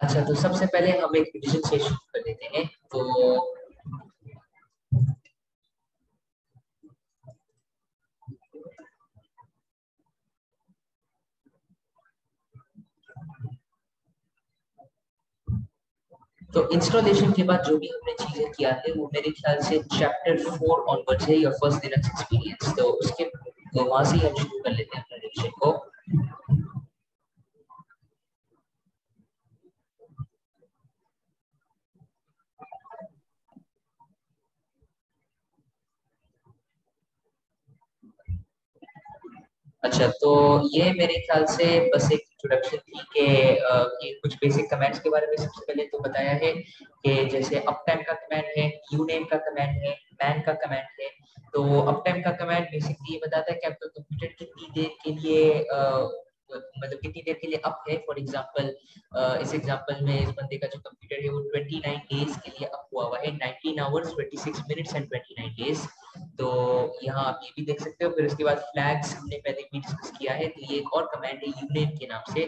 अच्छा, तो सबसे पहले हम एक रिविजन से शुरू कर लेते हैं। तो इंस्टॉलेशन के बाद जो भी हमने चीजें किया है वो मेरे ख्याल से चैप्टर 4 ऑनवर्ड्स है, योर फर्स्ट लिनक्स एक्सपीरियंस। तो उसके तो वहां से ही हम शुरू कर लेते हैं अपने रिविजन को। अच्छा, तो ये मेरे ख्याल से बस एक इंट्रोडक्शन थी कि कुछ बेसिक कमांड्स के बारे में सबसे पहले तो बताया है कि जैसे अप टाइम का कमांड है, यूनेम का कमांड है, मैन का कमांड है। तो अप टाइम का कमांड बेसिकली ये बताता है कि आपका कंप्यूटर कितनी देर के लिए मतलब कितनी देर के लिए अप है। फॉर एग्जांपल इस एग्जांपल में इस बंदे का जो कंप्यूटर है वो 29 डेज के लिए अप हुआ हुआ है, 19 आवर्स 26 मिनट्स एंड 29 डेज। तो यहाँ आप ये भी देख सकते हो। फिर उसके बाद फ्लैग्स हमने पहले भी डिस्कस किया है, तो ये एक और कमांड है यूनेम के नाम से,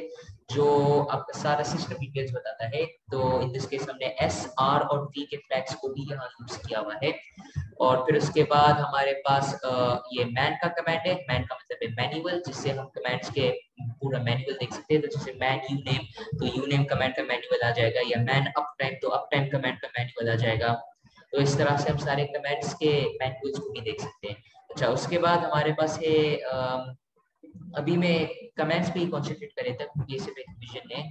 जो आपका सारा सिस्टम डिटेल्स बताता है। तो इन दिस केस हमने एस, आर और वी के फ्लैग्स को भी यहाँ यूज किया हुआ है। और फिर उसके बाद हमारे पास ये मैन का कमांड है। मैन का मतलब है मैनुअल, जिससे हम कमांड्स के पूरा मैनुअल देख सकते हैं। तो जैसे मैन यूनेम, तो यूनेम कमांड का मैनुअल आ जाएगा, या मैन अप टाइम, तो अप टाइम कमांड का मैनुअल आ जाएगा। तो इस तरह से हम सारे कमांड्स के मैनुअल्स को भी देख सकते हैं। अच्छा, उसके बाद हमारे पास है अभी मैं कमेंट्स पे ही कॉन्सेंट्रेट कर रहा था क्योंकि ये सिर्फ एक विजन है।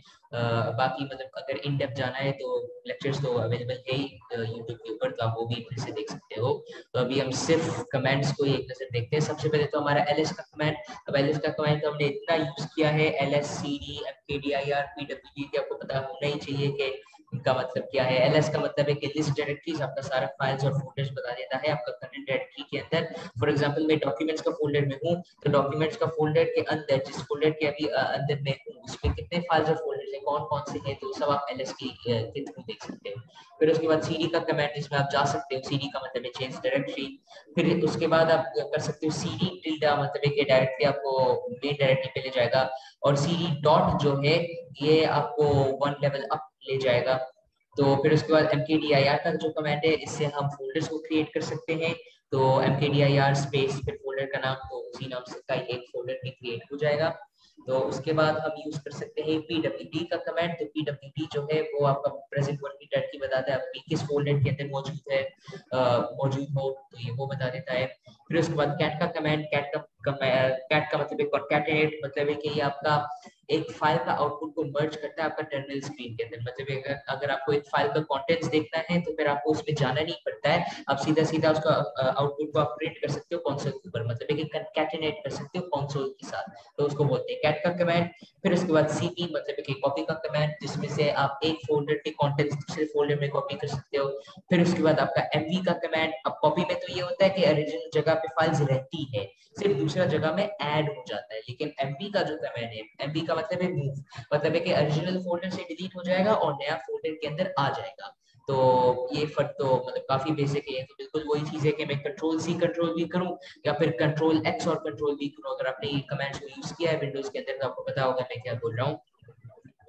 बाकी मतलब अगर इन डेप्थ जाना है तो लेक्चर्स तो अवेलेबल है ही यूट्यूब के ऊपर, तो आप वो भी फिर से देख सकते हो। तो अभी हम सिर्फ कमेंट्स को ही एक नजर देखते हैं। सबसे पहले तो हमारा एलएस का कमेंट। अब एलएस का कमेंट तो हमने इतना यूज किया है, एलएस सीडी एमकेडीआईआर पीडब्ल्यूडी, आपको पता होना ही चाहिए कि इनका मतलब क्या है। एलएस का मतलब है कि लिस्ट डायरेक्टरीज, आपका सारा फाइल्स और फोल्डर्स बता देता है आपका करंट डायरेक्टरी के अंदर। फॉर एग्जांपल मैं डॉक्यूमेंट्स का फोल्डर में हूँ, तो डॉक्यूमेंट्स का फोल्डर के अंदर, जिस फोल्डर के अभी अंदर में हूँ, उसमें कितने फाइल्स और फोल्डर्स हैं, कौन कौन से हैं, तो सब आप एलएस के थ्रू देख सकते हो। फिर उसके बाद सीडी का कमांड, जिसमें आप जा सकते हो, सीडी का मतलब है चेंज डायरेक्टरी। फिर उसके बाद आप कर सकते हो सीडी टिल्डा, मतलब है कि डायरेक्टली आपको मेन डायरेक्टरी पे ले जाएगा। और सीडी डॉट जो है ये आपको वन लेवल अप ले जाएगा। तो फिर उसके बाद mkdir का जो कमांड है, इससे हम फोल्डर्स को क्रिएट कर सकते हैं। तो mkdir स्पेस फिर फोल्डर का नाम, तो उसी नाम से का एक फोल्डर भी क्रिएट हो जाएगा। तो उसके बाद हम यूज कर सकते हैं pwd का कमांड। तो pwd जो है वो आपका प्रेजेंट वर्किंग डायरेक्टरी बताता है, आप किस फोल्डर के अंदर मौजूद है, मौजूद हो, तो ये वो बता देता है। फिर उसके बाद कैट का कमांड, कैट का मतलब है कॉन्कैटिनेट, मतलब है कि ये आपका एक फाइल का आउटपुट को मर्ज करता है आपका टर्मिनल स्क्रीन के अंदर। मतलब अगर आपको एक फाइल का कंटेंट्स देखना है तो फिर आपको उसमें जाना नहीं पड़ता है, आप सीधा सीधा उसका आउटपुट को आप प्रिंट कर सकते हो कंसोल के ऊपर, मतलब कि कंकैटिनेट कर सकते हो कंसोल के साथ। तो उसको बोलते हैं कैट का कमांड। फिर उसके बाद सीपी, मतलब कि कॉपी का कमांड, जिसमें से आप एक फोल्डर के कंटेंट्स दूसरे फोल्डर में कॉपी कर सकते हो। फिर उसके बाद आपका एमवी का कमांड। अब कॉपी में तो ये होता है कि ओरिजिनल जगह पे फाइल्स रहती है, सिर्फ दूसरा जगह में ऐड हो जाता है। लेकिन एमवी का जो कमांड है, एमवी का मतलब है मूव, मतलब है कि ओरिजिनल फोल्डर से डिलीट हो जाएगा और नया फोल्डर के अंदर आ जाएगा। तो ये फर्क तो मतलब काफी बेसिक है। तो बिल्कुल वही चीज है कि मैं कंट्रोल सी कंट्रोल भी करूं या फिर कंट्रोल एक्स और कंट्रोल भी करूं। अगर आपने ये कमांड्स को यूज किया है विंडोज के अंदर तो आपको पता होगा मैं क्या बोल रहा हूँ।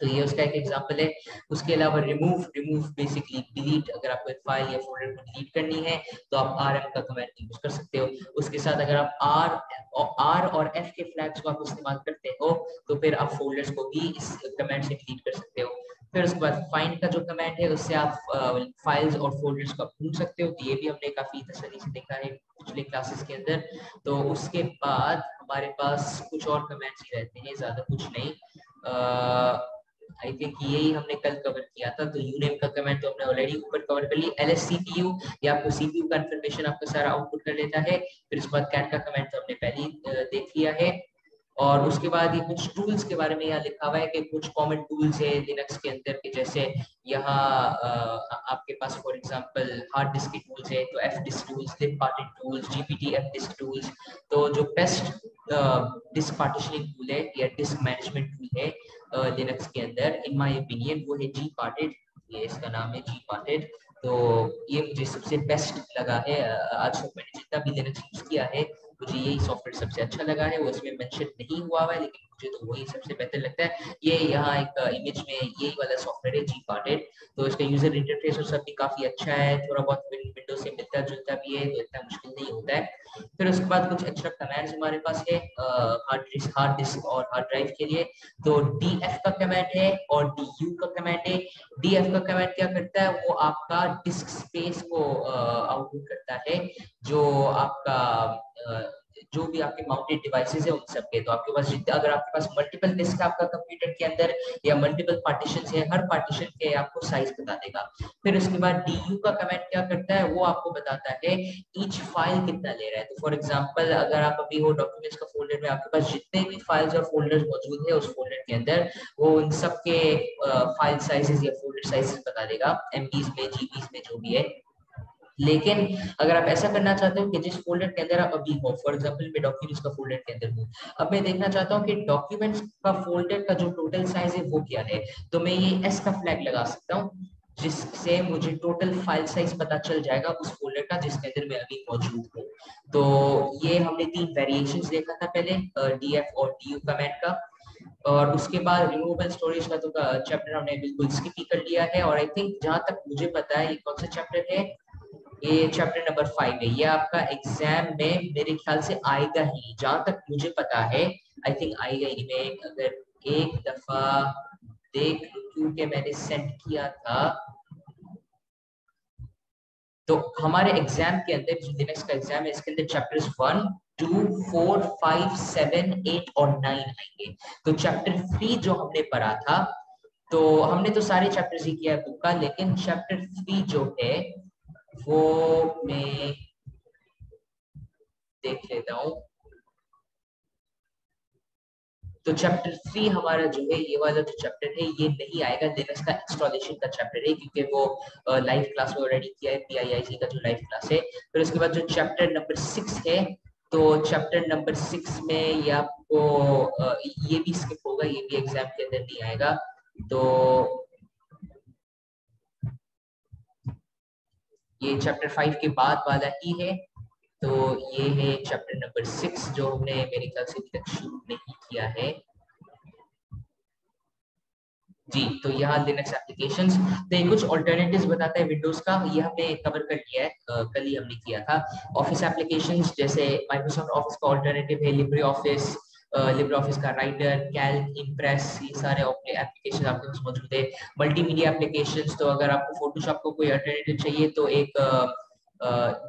तो ये उसका एक एग्जांपल है। उसके अलावा रिमूव, रिमूव बेसिकली डिलीट, अगर आपको एक फाइल या फोल्डर को डिलीट करनी है तो आप आरएम का कमांड यूज कर सकते हो। उसके साथ अगर आप आर और एफ के फ्लैग्स को आप इस्तेमाल करते हो तो फिर आप फोल्डर्स को भी इस कमांड से डिलीट कर सकते हो। फिर उसके बाद फाइंड का जो कमांड है उससे आप फाइल्स और फोल्डर्स को ढूंढ सकते हो, तो ये भी हमने काफी तसल्ली से देखा है पिछले क्लासेस के अंदर। तो उसके बाद हमारे पास कुछ और कमांड्स ही रहते हैं, ज्यादा कुछ नहीं। आई थिंक यही हमने कल कवर किया था। तो यूनेम का कमेंट तो हमने ऑलरेडी ऊपर कवर कर लिया। एलएससीपीयू, ये आपको सीपीयू का इंफॉर्मेशन आपका सारा आउटपुट कर लेता है। फिर उसके बाद कैट का कमेंट तो हमने पहले ही देख लिया है। और उसके बाद ये कुछ टूल्स के बारे में यहाँ लिखा हुआ है कि कुछ कॉमन टूल्स है लिनक्स के अंदर के, जैसे यहाँ आपके पास फॉर एग्जांपल हार्ड डिस्क के टूल्स है, तो F disk tools, lib partition tools, GPT F disk tools. तो जो बेस्ट डिस्क पार्टिशनिंग टूल है या डिस्क मैनेजमेंट टूल है लिनक्स के अंदर, इन माय ओपिनियन वो है जी पार्टेड। ये इसका नाम है जी पार्टेड। तो ये मुझे सबसे बेस्ट लगा है। आज तक मैंने जितना भी लिनक्स यूज किया है मुझे यही सॉफ्टवेयर सबसे अच्छा लगा है। वो इसमें मेंशन नहीं हुआ हुआ है लेकिन मुझे तो वही सबसे बेहतर लगता है। ये यहाँ एक इमेज में यही वाला सॉफ्टवेयर है Gparted, तो इसका यूजर इंटरफेस और सब भी काफी अच्छा है, थोड़ा बहुत विंडो से मिलता जुलता भी है, तो इतना मुश्किल नहीं होता है। फिर उसके बाद कुछ एक्स्ट्रा कमांड्स हमारे पास है हार्ड डिस्क और हार्ड ड्राइव के लिए। तो df का कमांड है और du का कमांड है। df का कमांड क्या करता है, वो आपका डिस्क स्पेस को आउटपुट करता है, जो आपका जो भी आपके माउंटेड डिवाइसेस है उन सब के। तो आपके पास जितने, अगर आपके पास मल्टीपल डिस्क है आपका कंप्यूटर के अंदर या मल्टीपल पार्टीशन है, हर पार्टीशन के आपको साइज बता देगा। फिर उसके बाद du का कमेंट क्या करता है, वो आपको बताता है ईच फाइल कितना ले रहा है। तो फॉर एग्जांपल अगर आप अभी हो डॉक्यूमेंट्स का फोल्डर में, आपके पास जितने भी फाइल्स और फोल्डर्स मौजूद है उस फोल्डर के अंदर, वो उन सब के फाइल साइजेस या फोल्डर साइजेस बता देगा, एमबीज में, जीबीज में, जो भी है। लेकिन अगर आप ऐसा करना चाहते हो कि जिस फोल्डर के अंदर आप अभी हो, फॉर एग्जांपल मैं डॉक्यूमेंट्स का फोल्डर के अंदर हूँ, अब मैं देखना चाहता हूँ कि डॉक्यूमेंट्स का फोल्डर का जो टोटल साइज है वो क्या है, तो मैं ये एस का फ्लैग लगा सकता हूँ, जिससे मुझे टोटल फाइल साइज पता चल जाएगा उस फोल्डर का जिसके अंदर मैं अभी मौजूद हूँ। तो ये हमने 3 वेरिएशंस देखा था पहले, डीएफ और डीयू कमेंट का। और उसके बाद रिमूवेबल स्टोरेज का तो चैप्टर हमने बिल्कुल स्किप ही कर लिया है। और आई थिंक जहां तक मुझे पता है, ये कौन सा चैप्टर है, ये चैप्टर नंबर 5 है। ये आपका एग्जाम में मेरे ख्याल से आएगा ही, जहां तक मुझे पता है, आई थिंक आएगा ही। मैं अगर एक दफा देख लूं, क्योंकि मैंने सेंड किया था, तो हमारे एग्जाम के अंदर जो लिनक्स का एग्जाम है, इसके अंदर चैप्टर्स 1, 2, 4, 5, 7, 8 और 9 आएंगे। तो चैप्टर 3 जो हमने पढ़ा था, तो हमने तो सारे चैप्टर्स ही किया है बुक का, लेकिन चैप्टर 3 जो है वो मैं देख लेता हूँ। तो चैप्टर 3 हमारा जो है, ये वाला जो चैप्टर है, ये नहीं आएगा, लिनक्स का इंस्टॉलेशन का चैप्टर है, क्योंकि वो लाइव क्लास में ऑलरेडी किया है, पीआईआईसी का जो लाइव क्लास है। फिर उसके बाद जो चैप्टर नंबर 6 है, तो चैप्टर नंबर 6 में ये आपको ये भी स्किप होगा, ये भी एग्जाम के अंदर नहीं आएगा। तो ये चैप्टर 5 के बाद वाला ही है। तो ये है चैप्टर नंबर 6 जो हमने मेरे ख्याल से अभी तक शुरू नहीं किया है। जी, तो यहाँ लिनक्स एप्लीकेशंस, तो ये कुछ ऑल्टरनेटिव्स बताता है विंडोज का, ये हमने कवर कर लिया है, कल ही हमने किया था। ऑफिस एप्लीकेशंस जैसे माइक्रोसॉफ्ट ऑफिस का ऑल्टरनेटिव है लिब्रे ऑफिस, लिब्रे ऑफिस का राइटर, कैल्क, इम्प्रेस, ये सारे एप्लीकेशन आपके पास मौजूद है। मल्टीमीडिया एप्लीकेशंस, तो अगर आपको फोटोशॉप को कोई अल्टरनेटिव चाहिए, तो एक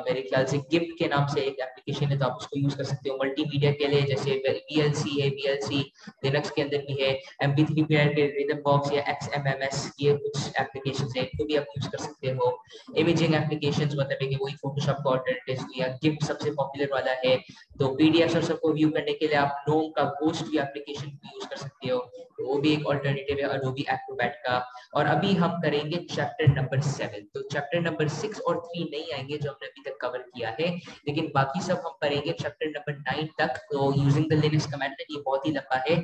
मेरे ख्याल से गिफ्ट के नाम से एक एप्लीकेशन है, तो आप उसको यूज कर सकते हो मल्टीमीडिया के लिए। जैसे वीएलसी है, वीएलसी लिनक्स के अंदर भी है। MP3 प्लेयर के रिदम बॉक्स या XMMS, ये कुछ एप्लीकेशन है, इनको भी आप यूज कर सकते हो। इमेजिंग एप्लीकेशंस, मतलब है कि वही फोटोशॉप का ऑल्टरनेटिव, या गिफ्ट सबसे पॉपुलर वाला है। तो पीडीएफ और सबको व्यू करने के लिए आप नोम का गोस्ट भी एप्लीकेशन यूज कर सकते हो, तो वो भी एक ऑल्टरनेटिव है अडोबी एक्रोबैट का। और अभी हम करेंगे चैप्टर नंबर 7। तो चैप्टर नंबर 6 और 3 नहीं आएंगे जो हमने अभी तक कवर किया है, लेकिन बाकी सब हम पढ़ेंगे चैप्टर नंबर 9 तक। तो यूजिंग द लिनक्स कमांड, ये बहुत ही लंबा है,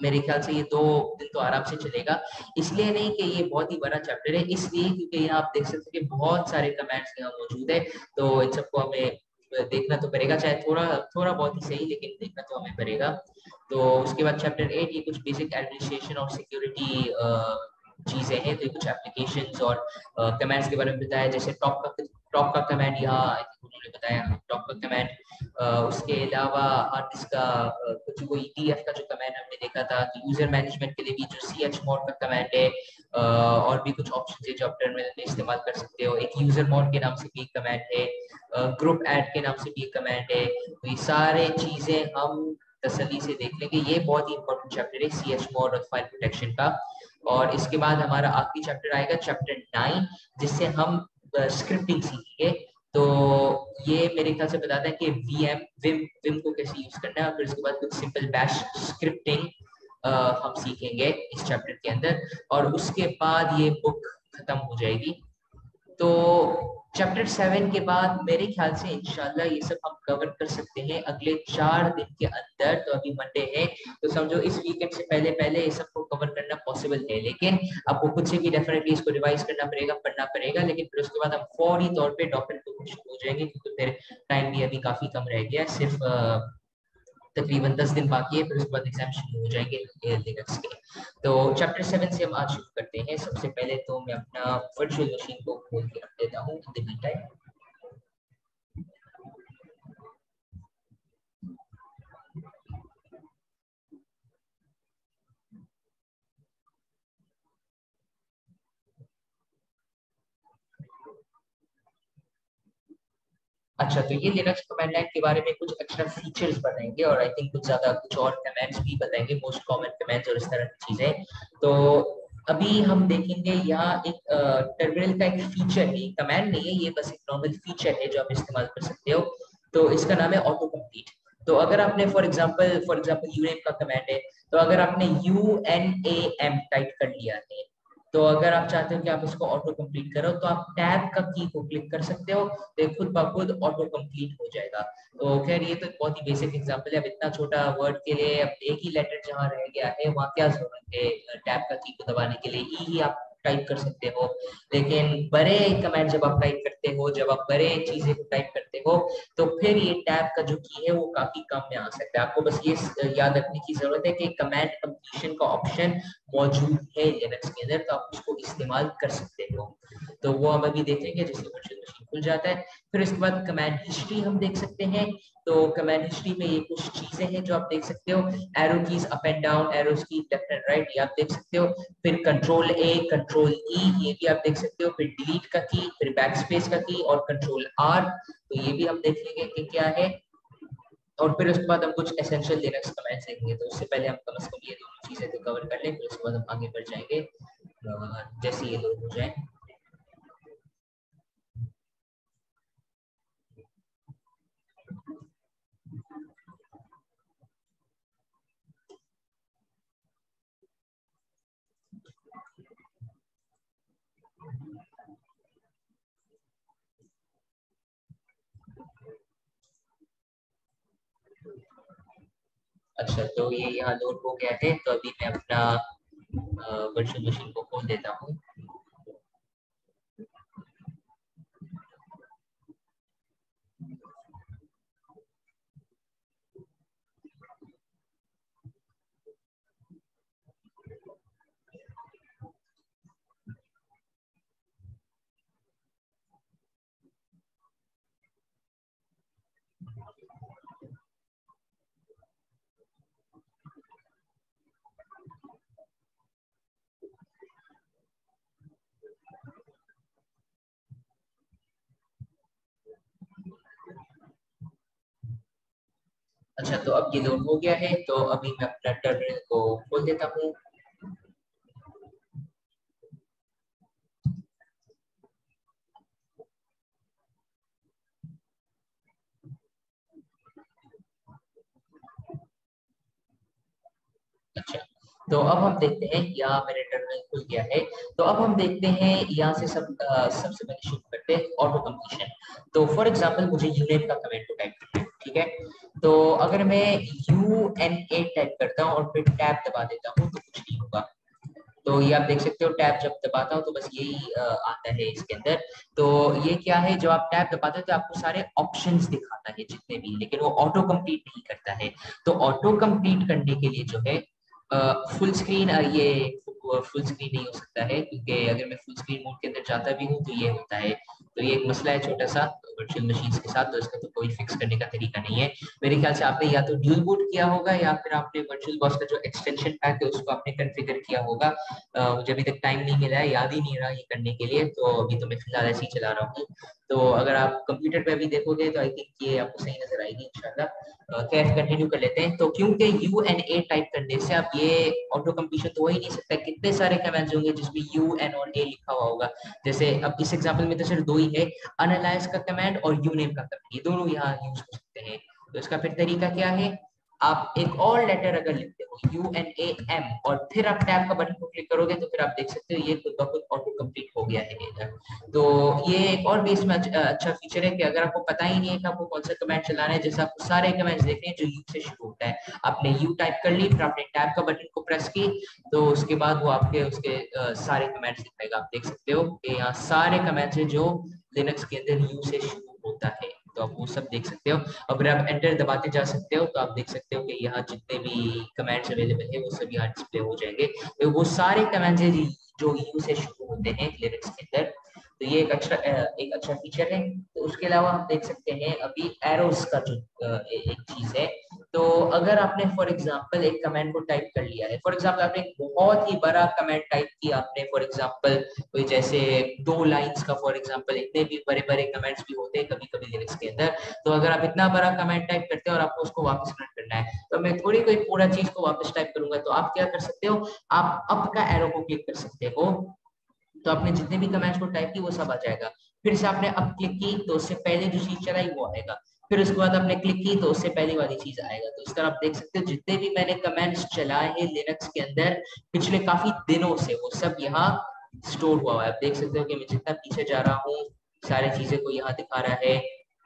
मेरे ख्याल से ये 2 दिन तो आराम से चलेगा। इसलिए नहीं कि ये बहुत ही बड़ा चैप्टर है, इसलिए क्योंकि यहाँ आप देख सकते हैं कि बहुत सारे कमेंट्स यहाँ मौजूद है, तो इन सबको हमें देखना तो पड़ेगा, चाहे थोड़ा थोड़ा बहुत ही सही, लेकिन देखना तो हमें पड़ेगा। तो उसके बाद चैप्टर 8, ये कुछ बेसिक एडमिनिस्ट्रेशन और सिक्योरिटी चीजें हैं, तो कुछ एप्लीकेशंस और कमांड्स के बारे में बताया, जैसे टॉप का कमांड यहाँ उन्होंने बताया, टॉप का कमांड। उसके अलावा हार्ड डिस्क का कुछ वो ईटीएफ का जो कमांड हमने देखा था, तो यूजर मैनेजमेंट के लिए भी जो chmod का कमांड है, और भी कुछ ऑप्शन है जो आप टर्मिनल में इस्तेमाल कर सकते हो। एक यूजर मोड के नाम से भी एक कमांड है, ग्रुप ऐड के नाम से भी एक कमांड है। तो ये सारे चीजें हम तसल्ली से देख लेंगे, ये बहुत ही इंपॉर्टेंट चैप्टर है chmod और फाइल प्रोटेक्शन का। और इसके बाद हमारा आखिरी चैप्टर आएगा, चैप्टर 9, जिससे हम स्क्रिप्टिंग सीखेंगे। तो ये मेरे ख्याल से बताता है कि विम को कैसे यूज करना है, और फिर इसके बाद कुछ सिंपल बैश स्क्रिप्टिंग हम सीखेंगे इस चैप्टर के अंदर, और उसके बाद ये बुक खत्म हो जाएगी। तो चैप्टर 7 के बाद मेरे ख्याल से इंशाल्लाह ये सब हम कवर कर सकते हैं अगले 4 दिन के अंदर। तो अभी मंडे है, तो समझो इस वीकेंड से पहले पहले ये सबको कवर करना पॉसिबल है, लेकिन आपको खुद से भी डेफिनेटली इसको रिवाइज करना पड़ेगा, पढ़ना पड़ेगा। लेकिन फिर उसके बाद हम फौरी तौर पे डॉक्टर को शुरू हो जाएंगे, क्योंकि फिर टाइम भी अभी काफी कम रह गया, सिर्फ तकरीबन 10 दिन बाकी है, फिर उसके बाद एग्जाम शुरू हो जाएंगे लिनक्स के। तो चैप्टर 7 से हम आज शुरू करते हैं। सबसे पहले तो मैं अपना वर्चुअल मशीन को खोल के रख देता हूँ इन द मीन टाइम। अच्छा, तो ये लिनक्स कमांड लाइन के बारे में कुछ एक्स्ट्रा फीचर्स बताएंगे और आई थिंक कुछ ज्यादा कुछ और कमांड्स भी बताएंगे, मोस्ट कॉमन कमांड्स और इस तरह की चीजें। तो अभी हम देखेंगे यहाँ एक टर्मिनल का एक फीचर है, कमांड नहीं है ये, बस एक नॉर्मल फीचर है जो आप इस्तेमाल कर सकते हो। तो इसका नाम है ऑटो कंप्लीट। तो अगर आपने फॉर एग्जाम्पल यूनेम का कमांड है, तो अगर आपने UNAM टाइप कर लिया है, तो अगर आप चाहते हो कि आप इसको ऑटो कंप्लीट करो, तो आप टैब का की को क्लिक कर सकते हो, तो खुद ब खुद ऑटो कंप्लीट हो जाएगा। तो खैर ये तो एक बहुत ही बेसिक एग्जांपल है। अब इतना छोटा वर्ड के लिए अब एक ही लेटर जहाँ रह गया है वहाँ क्या जरूरत है टैब का की को दबाने के लिए, ही आप टाइप कर सकते हो। लेकिन बड़े कमांड जब आप टाइप करते हो, जब आप बड़े चीजें को टाइप करते हो, तो फिर ये टैब का जो की है वो काफी कम में आ सकता है। आपको बस ये याद रखने की जरूरत है कि कमांड कंप्लीशन का ऑप्शन मौजूद है लिनक्स के अंदर, तो आप उसको इस्तेमाल कर सकते हो। तो वो हम अभी देखेंगे जैसे वर्चुअल मशीन खुल जाता है। फिर इसके बाद कमांड हिस्ट्री हम देख सकते हैं। तो कमांड हिस्ट्री में ये कुछ चीजें हैं जो आप देख सकते हो, arrow keys up and down, arrows की लेफ्ट एंड राइट, ये आप देख सकते हो। फिर कंट्रोल A, कंट्रोल E, ये भी आप देख सकते हो। फिर डिलीट का की, फिर बैक स्पेस का की और कंट्रोल R, तो ये भी हम देख लेंगे कि क्या है। और फिर उसके बाद हम कुछ एसेंशियल लिनक्स कमांड्स देखेंगे। तो उससे पहले हम कम से कम ये दोनों चीजें तो कवर कर लें, फिर उसके बाद हम आगे बढ़ जाएंगे जैसे ये लोग हो जाए। अच्छा, तो ये यहाँ लोड हो गया है, तो अभी मैं अपना वर्चुअल मशीन को खोल देता हूँ। अच्छा, तो अब ये लोड हो गया है, तो अभी मैं अपना टर्मिनल को खोल देता हूँ। अच्छा, तो अब हम देखते हैं, यहाँ मेरे टर्मिनल खुल गया है। तो अब हम देखते हैं यहाँ से सबसे पहले शुरू करते हैं ऑटो कंप्लीशन। तो फॉर एग्जांपल मुझे यूनेम का कमेंट को टाइप करना है, ठीक है। तो अगर मैं UNA टाइप करता हूँ और फिर टैब दबा देता हूँ तो कुछ नहीं होगा। तो ये आप देख सकते हो, टैब जब दबाता हूँ तो बस यही आता है इसके अंदर। तो ये क्या है, जब आप टैब दबाते हो तो आपको सारे ऑप्शंस दिखाता है जितने भी, लेकिन वो ऑटो कंप्लीट नहीं करता है। तो ऑटो कंप्लीट करने के लिए जो है फुल स्क्रीन, ये फुल स्क्रीन नहीं हो सकता है, क्योंकि अगर मैं फुल स्क्रीन मोड के अंदर जाता भी हूँ तो ये होता है। तो ये एक मसला है छोटा सा वर्चुअल मशीन्स के साथ, तो इसका तो कोई फिक्स करने का तरीका नहीं है। मेरे ख्याल से आपने या तो ड्यूल बूट किया होगा या फिर आपने वर्चुअल बॉक्स का जो एक्सटेंशन पैक है उसको आपने कॉन्फ़िगर किया होगा। मुझे अभी तक टाइम नहीं मिला है, याद ही नहीं रहा ये करने के लिए, तो अभी तो मैं फिलहाल ऐसे ही चला रहा हूँ। तो अगर आप कंप्यूटर पे भी देखोगे तो आई थिंक ये आपको सही नजर आएगी इंशाल्लाह। खैर कंटिन्यू कर लेते हैं। तो क्योंकि UNA टाइप करने से आप ये ऑटो कंप्लीशन तो हो ही नहीं सकता, कितने सारे कमांड्स होंगे जिसमें UN और A लिखा हुआ होगा। जैसे अब इस एग्जांपल में तो सिर्फ दो ही है, अनलाइज का कमांड और यूनेम का कमांड, ये दोनों यहाँ यूज हो सकते हैं। तो इसका फिर तरीका क्या है, आप एक और लेटर अगर लिखते हो UNAM और फिर आप टैब का बटन को क्लिक करोगे तो फिर आप देख सकते हो ये खुद ब खुद ऑटो कंप्लीट हो गया है इधर। तो ये एक और भी इसमें अच्छा फीचर है कि अगर आपको पता ही नहीं है कि आपको कौन सा कमांड चलाना है, जैसे आपको सारे कमांड्स देखने हैं जो यू से शुरू होता है, आपने यू टाइप कर ली, फिर आपने टैब का बटन को प्रेस की, तो उसके बाद वो आपके उसके सारे कमांड्स दिखाएगा। आप देख सकते हो कि यहाँ सारे कमांड्स है जो लिनक्स के अंदर यू से शुरू होता है। तो आप वो सब देख सकते हो। अगर आप एंटर दबाते जा सकते हो तो आप देख सकते हो कि यहाँ जितने भी कमांड्स अवेलेबल है वो सब यहाँ डिस्प्ले हो जाएंगे। तो वो सारे कमांड्स है जो यू से शुरू होते हैं लिनक्स के अंदर। तो ये एक अच्छा फीचर है। तो उसके अलावा हम देख सकते हैं अभी एरोस का जो एक चीज है। तो अगर आपने फॉर एग्जांपल एक कमांड को टाइप कर लिया है, फॉर एग्जांपल आपने एक बहुत ही बड़ा कमांड टाइप किया आपने, फॉर एग्जांपल कोई जैसे 2 लाइंस का, फॉर एग्जांपल इतने भी बड़े बड़े कमेंट्स भी होते हैं कभी कभी लिनक्स के अंदर। तो अगर आप इतना बड़ा कमेंट टाइप करते हो और आपको उसको वापस रन करना है, तो मैं थोड़ी कोई पूरा चीज को वापस टाइप करूंगा, तो आप क्या कर सकते हो, आप अप का एरो को क्लिक कर सकते हो। तो आपने जितने भी कमेंट्स को टाइप की वो सब आ जाएगा। फिर से आपने अप क्लिक की तो उससे पहले जो चीज चलाई वो आएगा। फिर उसके बाद आपने क्लिक की तो उससे पहली वाली चीज आएगा। तो इस तरह आप देख सकते हो जितने भी मैंने कमेंट्स चलाए हैं लिनक्स के अंदर पिछले काफी दिनों से, वो सब यहाँ स्टोर हुआ है। आप देख सकते हो कि मैं जितना पीछे जा रहा हूँ सारी चीजें को यहाँ दिखा रहा है।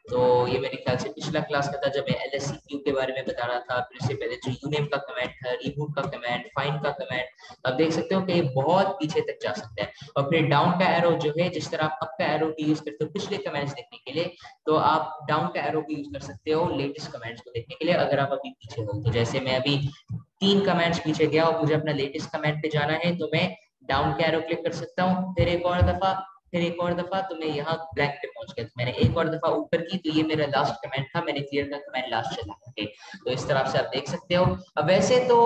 तो ये मेरे ख्याल से पिछला क्लास का था जब मैं LSCQ के बारे में बता रहा था। फिर इससे पहले जो यूनेम का कमेंट था, रिबूट का कमेंट, फाइंड का कमेंट। आप देख सकते हो कि ये बहुत पीछे तक जा सकता है। और फिर डाउन का एरो जो है, जिस तरह आप अप का एरो की यूज करते हो पिछले कमेंट्स देखने के लिए, तो आप डाउन का एरो भी यूज कर सकते हो लेटेस्ट कमेंट्स को देखने के लिए, अगर आप अभी पीछे हो। तो जैसे मैं अभी 3 कमेंट्स पीछे गया और मुझे अपना लेटेस्ट कमेंट पे जाना है, तो मैं डाउन का एरो क्लिक कर सकता हूँ, फिर एक और दफा, फिर एक और दफा, तो मैं यहाँ ब्लैंक पे पहुंच गया। तो मैंने एक और दफा ऊपर की, तो ये मेरा लास्ट कमेंट था, मैंने क्लियर का कमेंट लास्ट चला है। तो इस तरह से आप देख सकते हो। अब वैसे तो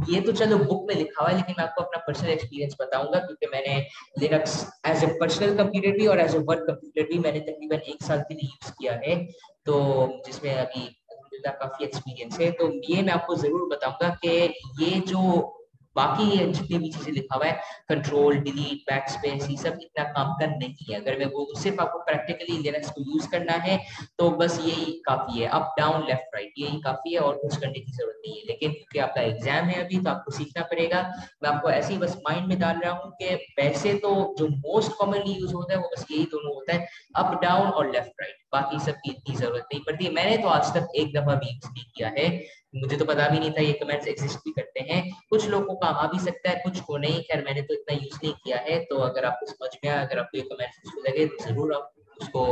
ये तो चलो बुक में लिखा हुआ है, लेकिन मैं आपको अपना पर्सनल एक्सपीरियंस बताऊंगा, क्योंकि मैंने Linux as a personal computer भी और एज ए वर्क कंप्यूटर भी मैंने तकरीबन 1 साल के लिए यूज किया है। तो जिसमें अभी अल्हम्दुलिल्लाह काफी एक्सपीरियंस है। तो ये मैं आपको जरूर बताऊंगा कि ये जो बाकी ये जितनी भी चीजें लिखा हुआ है, कंट्रोल डिलीट बैक स्पेस, ये सब इतना काम का नहीं है। अगर मैं वो सिर्फ आपको प्रैक्टिकली लिनक्स को यूज करना है तो बस यही काफी है, अप डाउन लेफ्ट राइट यही काफी है, और कुछ करने की जरूरत नहीं है। लेकिन क्योंकि आपका एग्जाम है अभी तो आपको सीखना पड़ेगा। मैं आपको ऐसे ही बस माइंड में डाल रहा हूँ कि वैसे तो जो मोस्ट कॉमनली यूज होता है वो बस यही दोनों होता है, अप डाउन और लेफ्ट राइट। बाकी सब की इतनी जरूरत नहीं पड़ती है। मैंने तो आज तक एक दफा भी यूज नहीं किया है, मुझे तो पता भी नहीं था ये कमेंट्स एग्जिस्ट भी करते हैं। कुछ लोगों को काम आ भी सकता है, कुछ को नहीं। खैर मैंने तो इतना यूज नहीं किया है। तो अगर आपको समझ में आया, अगर आपको ये कमेंट्स यूजफुल लगे तो जरूर आप उसको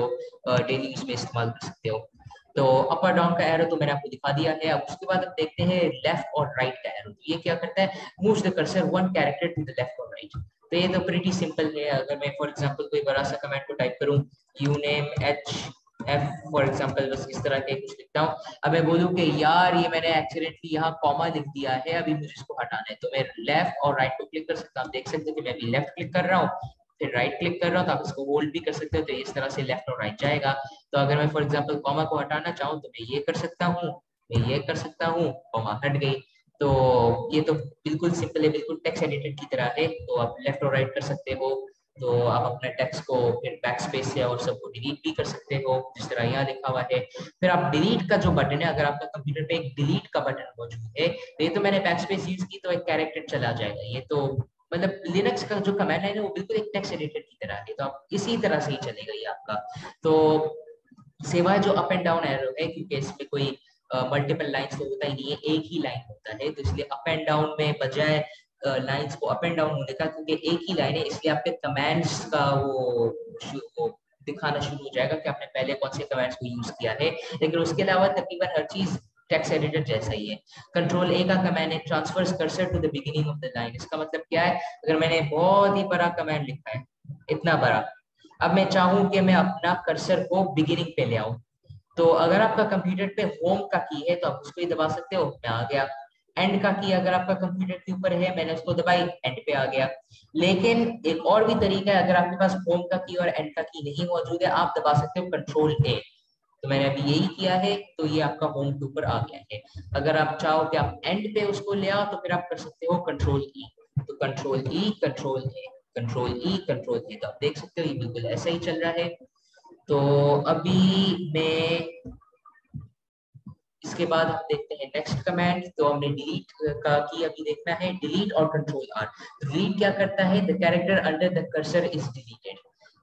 डेली यूज में इस्तेमाल कर सकते हो। तो अपर डाउन का एरो तो मैंने आपको दिखा दिया है। अब उसके बाद हम देखते हैं लेफ्ट और राइट का एरो। तो ये क्या करता है, moves the cursor 1 character to the left और राइट। तो ये तो प्रीटी सिंपल है। अगर मैं फॉर एग्जांपल कोई बड़ा सा कमेंट को टाइप करूं, यूनेम एच एफ फॉर एग्जांपल, बस इस तरह के कुछ लिखता हूं। अब मैं बोलूं कि यार ये मैंने एक्सीडेंटली यहाँ कॉमा लिख दिया है, अभी मुझे इसको हटाना है, तो मैं लेफ्ट और राइट को क्लिक कर सकता हूं। देख सकते हो कि मैं अभी लेफ्ट क्लिक कर रहा हूँ, फिर राइट क्लिक कर रहा हूँ, तो आप इसको होल्ड भी कर सकते हो, तो इस तरह से लेफ्ट और राइट जाएगा। तो अगर मैं फॉर एग्जांपल कॉमा को हटाना चाहूँ तो मैं ये कर सकता हूँ, मैं ये कर सकता हूँ, कॉमा हट गई। तो ये तो बिल्कुल सिंपल है, बिल्कुल टेक्स्ट एडिटर की तरह है। तो आप लेफ्ट और राइट कर सकते हो। तो आप अपने टेक्स्ट को फिर बैक स्पेस से और सबको डिलीट भी कर सकते हो, जिस तरह यहाँ लिखा हुआ है। फिर आप डिलीट का जो बटन है, अगर आपका कंप्यूटर पे एक डिलीट का बटन मौजूद है, तो ये तो मैंने बैक स्पेस यूज की तो एक कैरेक्टर चला जाएगा। ये तो मतलब लिनक्स का जो कमांड है वो बिल्कुल एक टेक्स्ट एडिटर की तरह है, तो आप इसी तरह से ही चलेगा ये आपका। तो सिवाय जो अप एंड डाउन एरो है, क्योंकि इसमें कोई मल्टीपल लाइंस तो होता ही नहीं है, एक ही लाइन होता है, तो इसलिए अप एंड डाउन में बजाय लाइंस को अप एंड डाउन होने का, क्योंकि एक ही लाइन है, इसलिए आपके कमांड्स का वो दिखाना शुरू हो जाएगा कि आपने पहले कौन से कमांड्स को यूज किया है। लेकिन उसके अलावा तकरीबन हर चीज टेक्स्ट एडिटर जैसा ही है। कंट्रोल ए का कमांड है transfers cursor to the beginning of the line. इसका मतलब क्या है, अगर मैंने बहुत ही बड़ा कमांड लिखा है, इतना बड़ा, अब मैं चाहूं कि मैं अपना कर्सर को बिगिनिंग पे ले आऊं, तो अगर आपका कंप्यूटर पे होम का की है तो आप उसको ही दबा सकते हो, मैं आ गया। एंड का की अगर आपका कंप्यूटर के ऊपर है, मैंने उसको दबाई, एंड पे आ गया। लेकिन एक और भी तरीका है, अगर आपके पास होम का की और एंड का की नहीं मौजूद है, आप दबा सकते हो कंट्रोल ए। तो मैंने अभी यही किया है, तो ये आपका होम के ऊपर आ गया है। अगर आप चाहो कि आप एंड पे उसको ले आओ, तो फिर आप कर सकते हो कंट्रोल ई। तो कंट्रोल ई, कंट्रोल ए, कंट्रोल ई, कंट्रोल ए, तो आप देख सकते हो ये बिल्कुल ऐसा ही चल रहा है। तो अभी मैं इसके बाद हम देखते हैं नेक्स्ट कमांड। तो हमने डिलीट का की अभी देखना है, डिलीट और कंट्रोल आर। तो डिलीट क्या करता है, the character under the cursor is deleted.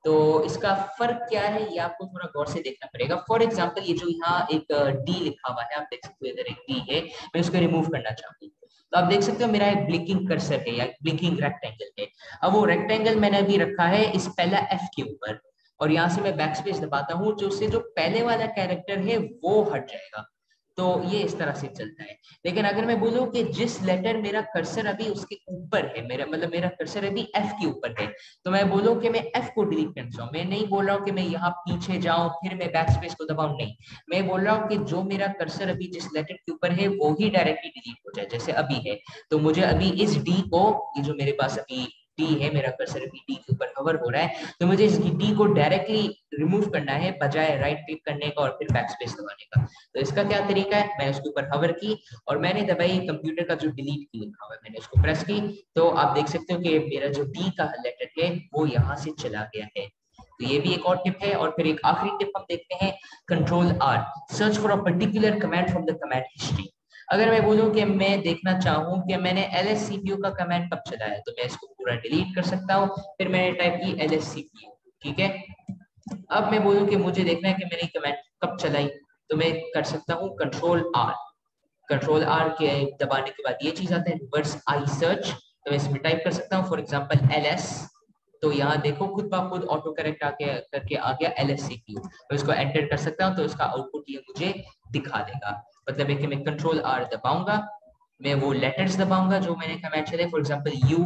तो इसका फर्क क्या है ये आपको थोड़ा गौर से देखना पड़ेगा। फॉर एग्जांपल ये जो यहाँ एक डी लिखा हुआ है, आप देख सकते हो इधर एक डी है, मैं उसको रिमूव करना चाहती हूँ। तो आप देख सकते हो मेरा एक ब्लिंकिंग कर्सर है या ब्लिंकिंग रेक्टेंगल है। अब वो रेक्टेंगल मैंने अभी रखा है इस पहला एफ के ऊपर, और यहाँ से मैं बैक स्पेस दबाता हूँ, जो उससे जो पहले वाला कैरेक्टर है वो हट जाएगा। तो ये इस तरह से चलता है। लेकिन अगर मैं बोलूं कि जिस लेटर मेरा कर्सर अभी उसके ऊपर है, मेरा मतलब मेरा कर्सर अभी एफ के ऊपर है, तो मैं बोलूं कि मैं एफ को डिलीट करना चाहूँ, मैं नहीं बोल रहा हूँ कि मैं यहाँ पीछे जाऊं फिर मैं बैक स्पेस को दबाऊं, नहीं, मैं बोल रहा हूँ कि जो मेरा कर्सर अभी जिस लेटर के ऊपर है वो ही डायरेक्टली डिलीट हो जाए, जैसे अभी है। तो मुझे अभी इस डी को, ये जो मेरे पास अभी डी है, मेरा कर्सर अभी डी के ऊपर कवर हो रहा है, तो मुझे इस डी को डायरेक्टली रिमूव करना है बजाय राइट क्लिक करने का और फिर बैक स्पेस दबाने का। तो इसका क्या तरीका है, मैंने उसके ऊपर हवर की और मैंने दबाई कंप्यूटर का जो डिलीट की लिखा हुआ है, मैंने उसको प्रेस की, तो आप देख सकते हो कि मेरा जो डी का लेटर है वो यहाँ से चला गया है। तो ये भी एक और टिप है। और फिर एक आखिरी टिप हम देखते हैं, control R, search for a particular command from the command history. अगर मैं बोलूं कि मैं देखना चाहूं कि मैंने lscpu का कमांड कब चलाया, तो मैं इसको पूरा डिलीट कर सकता हूं, फिर मैंने टाइप की lscpu, ठीक है। अब मैं बोलूं कि मुझे देखना है कि मैंने कमांड कब चलाई, तो मैं कर सकता हूं कंट्रोल आर। कंट्रोल आर के दबाने के बाद ये चीज आता है रिवर्स आई सर्च, तो मैं इसमें टाइप कर सकता हूँ फॉर एग्जांपल ls, तो यहाँ देखो खुद ब खुद ऑटो करेक्ट आके करके आ गया lscpu, तो इसको एंटर कर सकता हूँ, तो इसका आउटपुट ये मुझे दिखा देगा। मतलब है कि मैं कंट्रोल आर दबाऊंगा, मैं वो लेटर्स दबाऊंगा जो मैंने कमांड चले, फॉर एग्जांपल यू,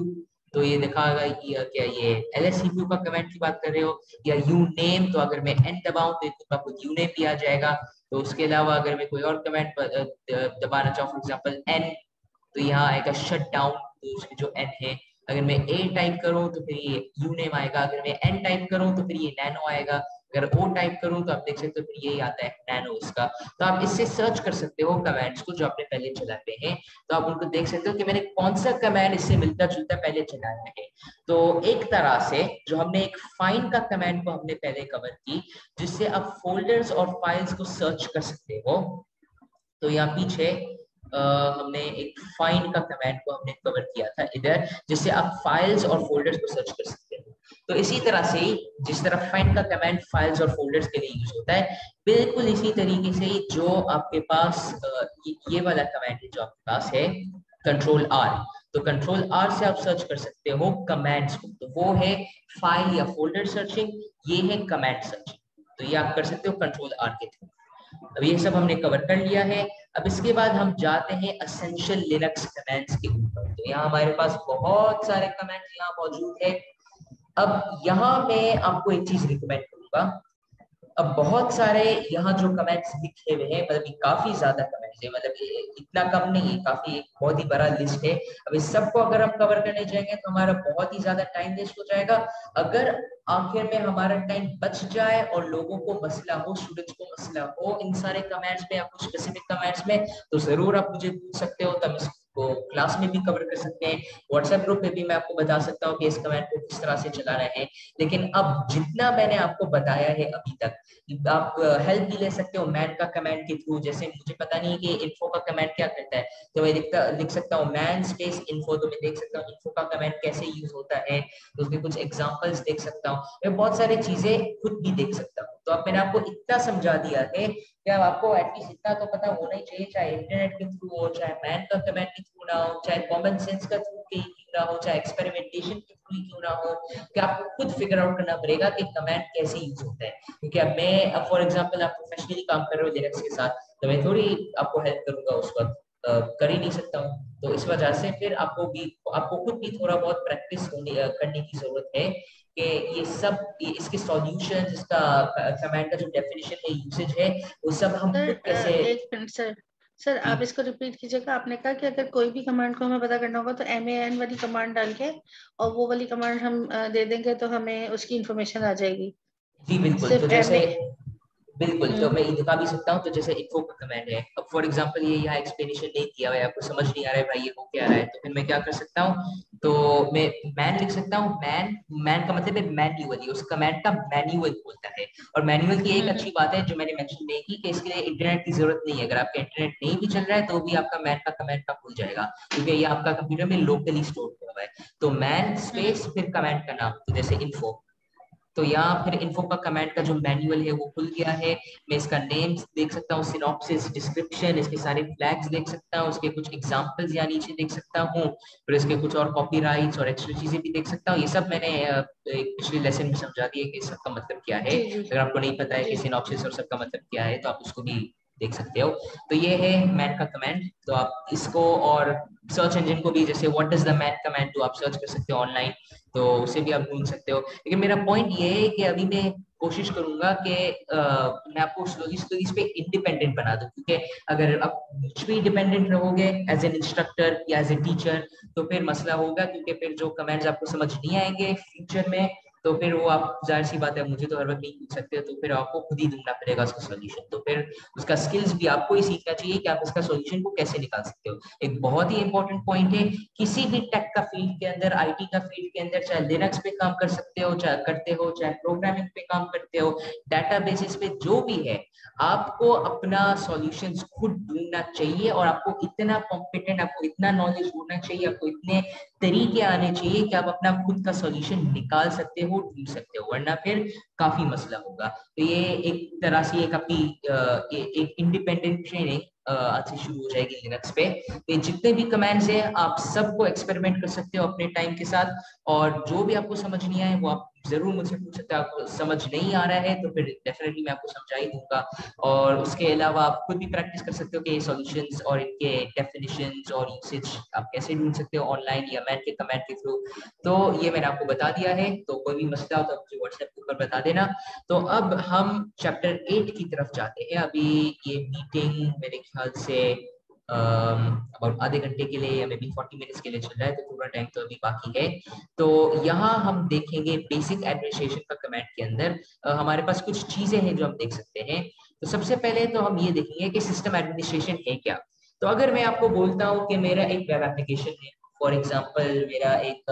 तो ये दिखाएगा ये क्या ये lscpu का कमांड की बात कर रहे हो, या यू नेम, तो अगर मैं एन दबाऊं तो खुद ब खुद यू नेम भी आ जाएगा। तो उसके अलावा अगर मैं कोई और कमांड दबाना चाहूँ, फॉर एग्जांपल एन, तो यहाँ आएगा शट डाउन, तो उसमें जो एन है, अगर मैं ए टाइप करूं तो फिर ये यू नेम आएगा, अगर मैं एन टाइप करूं तो फिर ये नैनो आएगा, अगर ओ टाइप करूं तो आप देख सकते हो फिर यही आता है नैनो उसका। तो आप इससे सर्च कर सकते हो कमांड्स को जो आपने पहले चलाए हुए हैं, तो आप उनको देख सकते हो कि मैंने कौन सा कमांड इससे मिलता जुलता पहले चलाया है। तो एक तरह से जो हमने एक फाइंड का कमांड को हमने पहले कवर की, जिससे आप फोल्डर्स और फाइल्स को सर्च कर सकते हो, तो यहाँ पीछे हमने एक फाइंड का कमांड को हमने कवर किया था इधर, जिससे आप फाइल्स और फोल्डर्स को सर्च कर सकते हो। तो इसी तरह से जिस तरह फाइंड का कमांड फाइल्स और फोल्डर्स के लिए यूज होता है, बिल्कुल इसी तरीके से ही जो आपके पास ये वाला कमांड है जो आपके पास है कंट्रोल आर, तो कंट्रोल आर से आप सर्च कर सकते हो कमांड्स को, तो वो है फाइल या फोल्डर सर्चिंग, ये है कमांड सर्चिंग, तो ये आप कर सकते हो कंट्रोल आर के थ्रू। अब ये सब हमने कवर कर लिया है। अब इसके बाद हम जाते हैं एसेंशियल लिनक्स कमांड्स के ऊपर। तो यहाँ हमारे पास बहुत सारे कमांड्स यहाँ मौजूद है। अब यहाँ मैं आपको एक चीज रिकमेंड करूंगा, अब बहुत सारे यहाँ जो कमेंट्स लिखे हुए हैं, मतलब ये काफी ज्यादा कमेंट्स है, मतलब ये इतना कम नहीं है, काफी एक बहुत ही बड़ा लिस्ट है। अब इस सबको अगर हम कवर करने जाएंगे तो हमारा बहुत ही ज्यादा टाइम वेस्ट हो जाएगा। अगर आखिर में हमारा टाइम बच जाए और लोगों को मसला हो, स्टूडेंट्स को मसला हो इन सारे कमेंट्स में या कुछ स्पेसिफिक कमेंट्स में, तो जरूर आप मुझे पूछ सकते हो, तब इसको क्लास में भी कवर कर सकते हैं, व्हाट्सएप ग्रुप पे भी मैं आपको बता सकता हूँ कि इस कमेंट को किस तरह से चलाना है। लेकिन अब जितना मैंने आपको बताया है अभी तक, आप हेल्प भी ले सकते हो मैन का कमांड के थ्रू। जैसे मुझे पता नहीं है कि इन्फो का कमांड क्या करता है, तो मैं लिख सकता हूँ मैन स्पेस इन्फो, तो मैं देख सकता हूँ इन्फो का कमांड कैसे यूज होता है, तो उसके कुछ एग्जांपल्स देख सकता हूँ, मैं बहुत सारी चीजें खुद भी देख सकता हूँ। तो अब मैंने आपको इतना समझा दिया है कि अब आपको एटलीस्ट इतना तो पता होना ही चाहिए, चाहे इंटरनेट के थ्रू हो, चाहे मैन का कमांड के थ्रू ना हो, चाहे कॉमन सेंस का थ्रू क्यों ना हो, चाहे एक्सपेरिमेंटेशन के थ्रू क्यों ना हो, कि आपको खुद फिगर आउट करना पड़ेगा कि कमांड कैसे यूज होता है। क्योंकि अब मैं, अब फॉर एग्जांपल आप प्रोफेशनली काम कर रहे हो लिनक्स के साथ, तो मैं थोड़ी आपको हेल्प करूंगा उस वक्त, कर ही नहीं सकता हूँ। तो इस वजह से फिर आपको खुद भी थोड़ा बहुत प्रैक्टिस करने की जरूरत है कि ये सब इसके सॉल्यूशंस, इसका कमांड का जो डेफिनेशन है, यूसेज है, वो सब हम सर खुद कैसे। एक मिनट सर, सर आप इसको रिपीट कीजिएगा। आपने कहा कि अगर कोई भी कमांड को हमें पता करना होगा तो MAN वाली कमांड डाल के और वो वाली कमांड हम दे देंगे तो हमें उसकी इंफॉर्मेशन आ जाएगी। जी बिल्कुल, तो सिर्फ जैसे MA। बिल्कुल, तो मैं ये दिखा भी सकता हूँ, तो जैसे इन्फो का कमांड है, अब फॉर एग्जांपल ये यहाँ एक्सप्लेनेशन नहीं दिया हुआ है, आपको समझ नहीं आ रहा है भाई ये हो क्या रहा है, तो फिर मैं क्या कर सकता हूँ, तो मैं मैन लिख सकता हूँ। मैन, मैन का मतलब है मैन्युअली, उस कमांड का मैन्युअल बोलता है। और मैन्युअल की एक अच्छी बात है जो मैंने मेंशन नहीं की, कि इसके लिए इंटरनेट की जरूरत नहीं है, अगर आपका इंटरनेट नहीं भी चल रहा है तो भी आपका मैन का कमांड का खुल जाएगा, क्योंकि ये आपका कंप्यूटर में लोकली स्टोर हुआ है। तो मैन स्पेस फिर कमांड का नाम, तो जैसे इन्फो, तो यहाँ फिर इन्फो का कमांड का जो मैनुअल है वो खुल गया है। मैं इसका नेम देख सकता हूँ, सिनॉप्सिस, डिस्क्रिप्शन, इसके सारे फ्लैग्स देख सकता हूँ, उसके कुछ एग्जांपल्स यहाँ नीचे देख सकता हूँ, फिर इसके कुछ और कॉपीराइट्स और एक्स्ट्रा चीजें भी देख सकता हूँ। ये सब मैंने एक पिछले लेसन में समझा दिया कि सबका मतलब क्या है। जी जी अगर आपको नहीं पता है जी कि सिनॉप्सिस और सबका मतलब क्या है तो आप उसको भी देख सकते हो। तो ये है मैन का कमांड। तो आप इसको और सर्च इंजन को भी, जैसे what does the man command, तो आप सर्च कर सकते हो ऑनलाइन, तो उसे भी आप ढूंढ सकते हो। लेकिन मेरा पॉइंट ये है कि अभी मैं कोशिश करूंगा कि मैं आपको स्लोली स्लोली इस पे इंडिपेंडेंट बना दूं, क्योंकि अगर आप मुझ पे डिपेंडेंट रहोगे एज एन इंस्ट्रक्टर या एज ए टीचर तो फिर मसला होगा, क्योंकि फिर जो कमेंट्स आपको समझ नहीं आएंगे फ्यूचर में तो फिर वो आप, जाहिर सी बात है, मुझे तो हर वक्त नहीं पूछ सकते, तो फिर आपको खुद ही ढूंढना पड़ेगा उसका सॉल्यूशन। तो फिर उसका स्किल्स भी आपको ही सीखना चाहिए कि आप इसका सॉल्यूशन को कैसे निकाल सकते हो। एक बहुत ही इंपॉर्टेंट पॉइंट है, किसी भी टेक का फील्ड के अंदर, आईटी का फील्ड के अंदर, चाहे लिनक्स पे काम कर सकते हो, चाहे करते हो, चाहे प्रोग्रामिंग पे काम करते हो, डेटाबेसेस पे, जो भी है, आपको अपना सॉल्यूशंस खुद ढूंढना चाहिए और आपको इतना कॉम्पिटेंट, आपको इतना नॉलेज होना चाहिए, आपको इतने तरीके आने चाहिए कि आप अपना खुद का सॉल्यूशन निकाल सकते हो, ढूंढ सकते हो, वरना फिर काफी मसला होगा। तो ये एक तरह से एक अपनी एक इंडिपेंडेंट ट्रेनिंग आज से शुरू हो जाएगी लिनक्स पे। तो ये जितने भी कमांड्स हैं आप सबको एक्सपेरिमेंट कर सकते हो अपने टाइम के साथ, और जो भी आपको समझ नहीं आए वो आप जरूर मुझसे पूछ सकते हो। आपको समझ नहीं आ रहा है तो फिर डेफिनेटली मैं आपको समझा ही दूंगा। और उसके अलावा आप खुद भी प्रैक्टिस कर सकते हो कि ये सॉल्यूशंस और इनके डेफिनेशंस और यूसेज आप कैसे ढूंढ सकते हो ऑनलाइन या मैन के कमांड के थ्रू। तो ये मैंने आपको बता दिया है, तो कोई भी मसला हो तो आप मुझे व्हाट्सएप के ऊपर बता देना। तो अब हम चैप्टर 8 की तरफ जाते हैं। अभी ये मीटिंग मेरे ख्याल से अबाउट आधे घंटे के लिए या मे बी 40 मिनट्स के लिए चल रहा है, तो थोड़ा टाइम तो अभी बाकी है। तो यहाँ हम देखेंगे बेसिक एडमिनिस्ट्रेशन का कमांड के अंदर हमारे पास कुछ चीजें हैं जो हम देख सकते हैं। तो सबसे पहले तो हम ये देखेंगे कि सिस्टम एडमिनिस्ट्रेशन है क्या। तो अगर मैं आपको बोलता हूँ कि मेरा एक वेब एप्लीकेशन है, फॉर एग्जाम्पल मेरा एक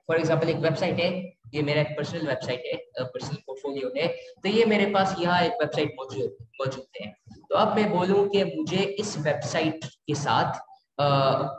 फॉर एग्जाम्पल एक वेबसाइट है, ये मेरा एक पर्सनल वेबसाइट है, पर्सनल पोर्टफोलियो है, तो ये मेरे पास यहाँ एक वेबसाइट मौजूद मौजूद है। तो अब मैं बोलूँ कि मुझे इस वेबसाइट के साथ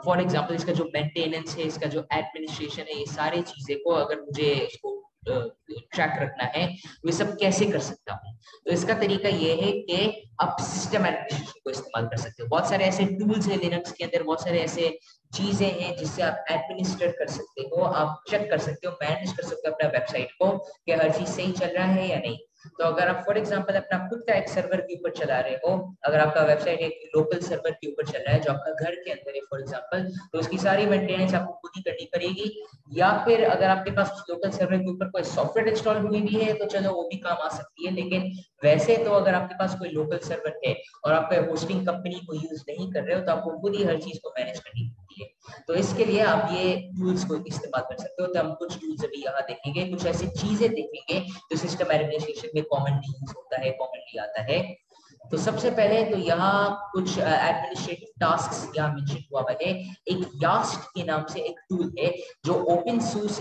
फॉर एग्जाम्पल इसका जो मेंटेनेंस है, इसका जो एडमिनिस्ट्रेशन है, ये सारी चीजें को अगर मुझे इसको ट्रैक रखना है, वो सब कैसे कर सकता हूँ। तो इसका तरीका ये है कि आप सिस्टम एडमिनिस्ट्रेशन को इस्तेमाल कर सकते हो। बहुत सारे ऐसे टूल्स हैं लिनक्स के अंदर, बहुत सारे ऐसे चीजें हैं जिससे आप एडमिनिस्ट्रेट कर सकते हो, आप चेक कर सकते हो, मैनेज कर सकते हो अपना वेबसाइट को कि हर चीज सही चल रहा है या नहीं। तो अगर आप फॉर एग्जांपल अपना खुद का एक सर्वर के ऊपर चला रहे हो, अगर आपका वेबसाइट एक लोकल सर्वर के ऊपर चल रहा है जो आपका घर के अंदर है फॉर एग्जांपल, तो उसकी सारी मेंटेनेंस आपको खुद ही करनी पड़ेगी। या फिर अगर आपके पास उस लोकल सर्वर के ऊपर कोई सॉफ्टवेयर इंस्टॉल हुई भी है तो चलो वो भी काम आ सकती है, लेकिन वैसे तो अगर आपके पास कोई लोकल सर्वर है और आप कोई होस्टिंग कंपनी को यूज नहीं कर रहे हो तो आपको खुद ही हर चीज को मैनेज करनी होती है। तो इसके लिए आप ये टूल्स को इस्तेमाल कर सकते हो। तो हम कुछ टूल्स अभी यहाँ देखेंगे, कुछ ऐसी चीजें देखेंगे जो सिस्टम एडमिनिस्ट्रेशन में कॉमनली यूज होता है, कॉमनली आता है। तो सबसे पहले तो यहाँ कुछ एडमिनिस्ट्रेटिव टास्क्स यहाँ मेंशन हुआ है। एक यास्ट के नाम से एक टूल है जो ओपन सोर्स